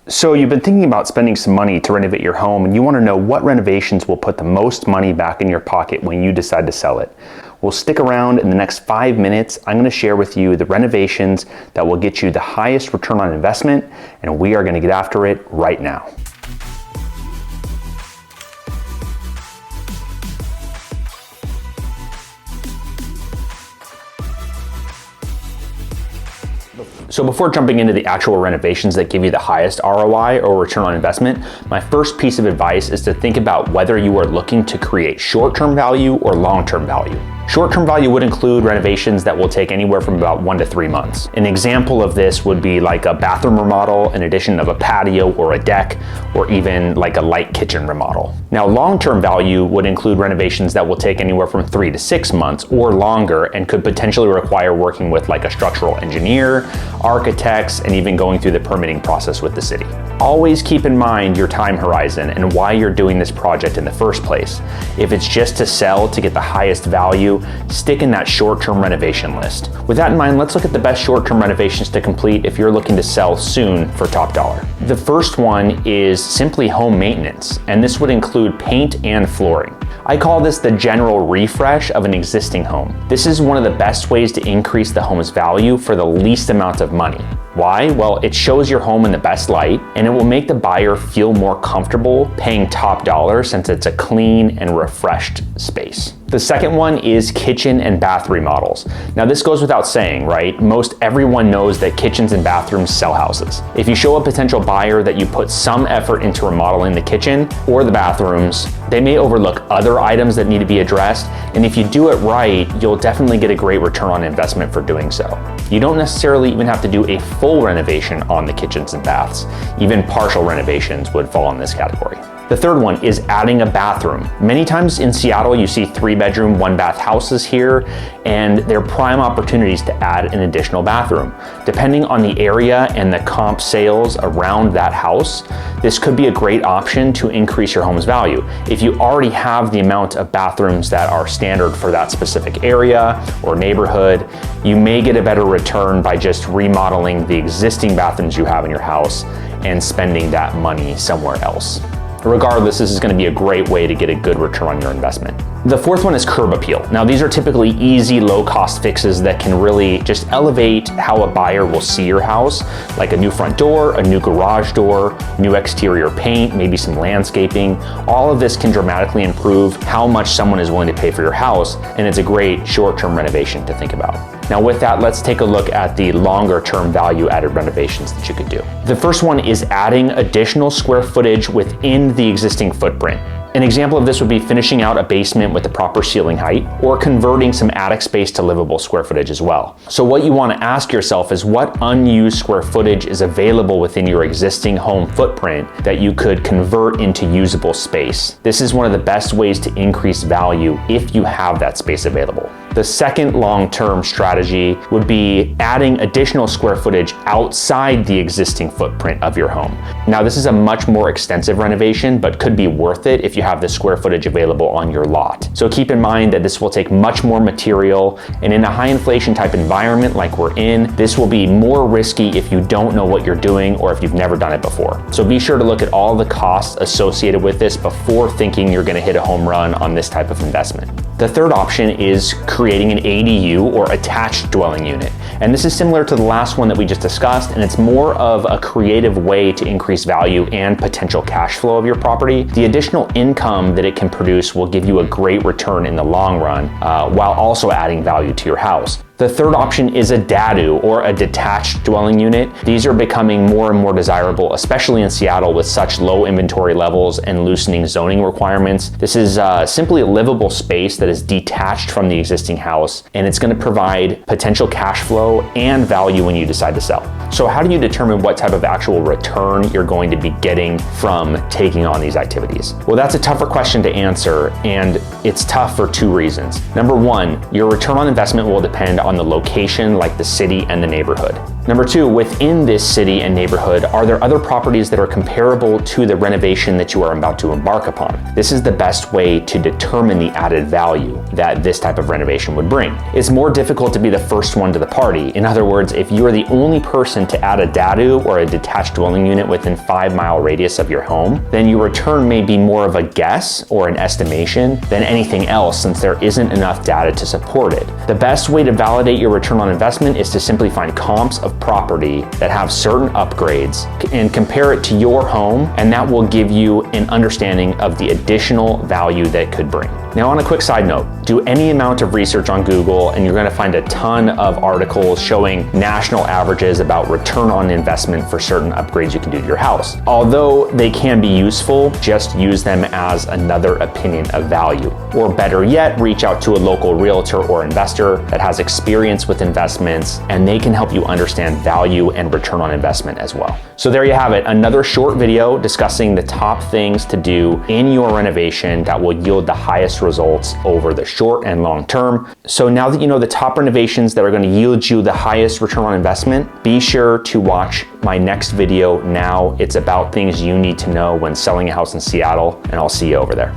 So you've been thinking about spending some money to renovate your home, and you want to know what renovations will put the most money back in your pocket when you decide to sell it. Well, stick around. In the next 5 minutes, I'm going to share with you the renovations that will get you the highest return on investment, and we are going to get after it right now. So before jumping into the actual renovations that give you the highest ROI or return on investment, my first piece of advice is to think about whether you are looking to create short-term value or long-term value. Short-term value would include renovations that will take anywhere from about 1 to 3 months. An example of this would be like a bathroom remodel, an addition of a patio or a deck, or even like a light kitchen remodel. Now, long-term value would include renovations that will take anywhere from 3 to 6 months or longer and could potentially require working with like a structural engineer, architects, and even going through the permitting process with the city. Always keep in mind your time horizon and why you're doing this project in the first place. If it's just to sell to get the highest value, stick in that short-term renovation list. With that in mind, let's look at the best short-term renovations to complete if you're looking to sell soon for top dollar. The first one is simply home maintenance, and this would include paint and flooring. I call this the general refresh of an existing home. This is one of the best ways to increase the home's value for the least amount of money. Why? Well, it shows your home in the best light, and it will make the buyer feel more comfortable paying top dollar since it's a clean and refreshed space. The second one is kitchen and bath remodels. Now, this goes without saying, right? Most everyone knows that kitchens and bathrooms sell houses. If you show a potential buyer that you put some effort into remodeling the kitchen or the bathrooms, they may overlook other items that need to be addressed, and if you do it right, you'll definitely get a great return on investment for doing so. You don't necessarily even have to do a full renovation on the kitchens and baths. Even partial renovations would fall in this category. The third one is adding a bathroom. Many times in Seattle, you see 3-bedroom, 1-bath houses here, and they're prime opportunities to add an additional bathroom. Depending on the area and the comp sales around that house, this could be a great option to increase your home's value. If you already have the amount of bathrooms that are standard for that specific area or neighborhood, you may get a better return by just remodeling the existing bathrooms you have in your house and spending that money somewhere else. Regardless, this is going to be a great way to get a good return on your investment. The fourth one is curb appeal. Now, these are typically easy, low-cost fixes that can really just elevate how a buyer will see your house, like a new front door, a new garage door, new exterior paint, maybe some landscaping. All of this can dramatically improve how much someone is willing to pay for your house, and it's a great short-term renovation to think about. Now, with that, let's take a look at the longer-term value-added renovations that you could do. The first one is adding additional square footage within the existing footprint. An example of this would be finishing out a basement with the proper ceiling height or converting some attic space to livable square footage as well. So what you want to ask yourself is what unused square footage is available within your existing home footprint that you could convert into usable space. This is one of the best ways to increase value if you have that space available. The second long-term strategy would be adding additional square footage outside the existing footprint of your home. Now, this is a much more extensive renovation, but could be worth it if you have the square footage available on your lot. So keep in mind that this will take much more material, and in a high inflation type environment like we're in, this will be more risky if you don't know what you're doing or if you've never done it before. So be sure to look at all the costs associated with this before thinking you're going to hit a home run on this type of investment. The third option is creating an ADU or attached dwelling unit. And this is similar to the last one that we just discussed, and it's more of a creative way to increase value and potential cash flow of your property. The additional income that it can produce will give you a great return in the long run, while also adding value to your house. The third option is a DADU, or a detached dwelling unit. These are becoming more and more desirable, especially in Seattle with such low inventory levels and loosening zoning requirements. This is simply a livable space that is detached from the existing house, and it's going to provide potential cash flow and value when you decide to sell. So how do you determine what type of actual return you're going to be getting from taking on these activities? Well, that's a tougher question to answer, and it's tough for two reasons. Number one, your return on investment will depend on the location, like the city and the neighborhood. Number two, within this city and neighborhood, are there other properties that are comparable to the renovation that you are about to embark upon? This is the best way to determine the added value that this type of renovation would bring. It's more difficult to be the first one to the party. In other words, if you are the only person to add a DADU or a detached dwelling unit within 5-mile radius of your home, then your return may be more of a guess or an estimation than anything else, since there isn't enough data to support it. The best way to validate your return on investment is to simply find comps of property that have certain upgrades and compare it to your home, and that will give you an understanding of the additional value that could bring. Now, on a quick side note, do any amount of research on Google and you're going to find a ton of articles showing national averages about return on investment for certain upgrades you can do to your house. Although they can be useful, just use them as another opinion of value. Or better yet, reach out to a local realtor or investor that has experience with investments, and they can help you understand value and return on investment as well. So there you have it, another short video discussing the top things to do in your renovation that will yield the highest results over the short and long term. So now that you know the top renovations that are going to yield you the highest return on investment, be sure to watch my next video now. It's about things you need to know when selling a house in Seattle, and I'll see you over there.